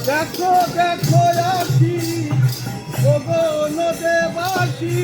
দেখো দেখো আসি ওগো নদেবাসী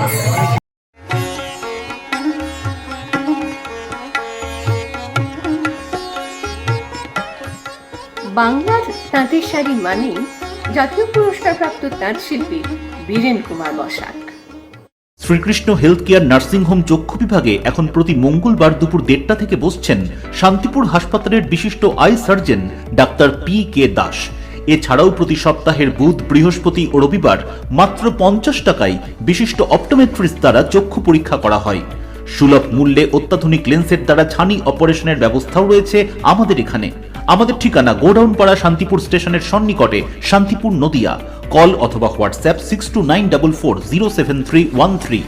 বাংলার তাঁতের শাড়ি মানেই জাতীয় পুরস্কারপ্রাপ্ত তাঁত শিল্পী Biren Kumar Basak. Srikrishna health care nursing home চক্ষু বিভাগে এখন প্রতি মঙ্গলবার দুপুর 1:30 থেকে বসছেন শান্তিপুর হাসপাতালের বিশিষ্ট I surgeon doctor P.K. Das. এছাড়াও প্রতি সপ্তাহের বুধ, বৃহস্পতি ও রবিবার মাত্র 50 টাকায় বিশিষ্ট অপটোমেট্রিস্ট দ্বারা চক্ষু পরীক্ষা করা হয়। সুলভ মূল্যে অত্যাধুনিক লেন্সের দ্বারা ছানি অপারেশনের ব্যবস্থাও রয়েছে আমাদের এখানে। আমাদের ঠিকানা গোডাউনপাড়া শান্তিপুর স্টেশনের সন্নিকটে, শান্তিপুর, নদিয়া। কল অথবা হোয়াটসঅ্যাপ 6294407313।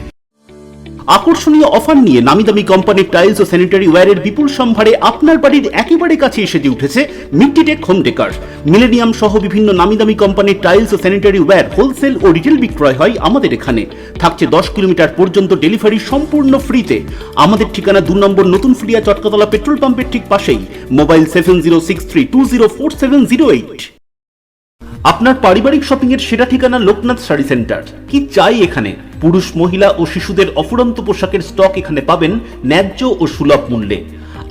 আকর্ষণীয় অফার নিয়ে নামিদামি কোম্পানির টাইলস ও স্যানিটারি ওয়্যারের বিপুল সম্ভারে আপনার বাড়ির একেবারে কাছে এসে উঠেছে মিট্টিটেক হোম ডেকার। মিলেনিয়াম সহ বিভিন্ন নামিদামি কোম্পানির টাইলস ও স্যানিটারি ওয়্যার হোলসেল ও রিটেল বিক্রয় হয় আমাদের এখানে। থাকছে 10 কিলোমিটার পর্যন্ত ডেলিভারি সম্পূর্ণ ফ্রিতে। আমাদের ঠিকানা 2 নম্বর নতুন ফ্রিয়া চটকাতলা পেট্রোল পাম্পের ঠিক পাশেই। মোবাইল 7063204708। আপনার পারিবারিক শপিং এর সেরা ঠিকানা লোকনাথ শাড়ি সেন্টার। কি চাই এখানে? পুরুষ, মহিলা ও শিশুদের অফুরন্ত পোশাকের স্টক এখানে পাবেন ন্যায্য ও সুলভ মূল্যে।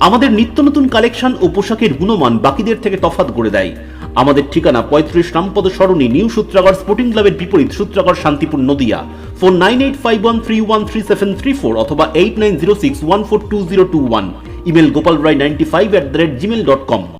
আমাদের নিত্য নতুন কালেকশন ও পোশাকের গুণমান বাকিদের থেকে তফাৎ করে দেয়। আমাদের ঠিকানা 35 রামপদ সরণি, নিউ সূত্রাগড় স্পোর্টিং ক্লাবের বিপরীত, সূত্রাগড়, শান্তিপুর, নদিয়া। ফোন 9851313734 অথবা 8906142021। Email gopalrai95@gmail.com।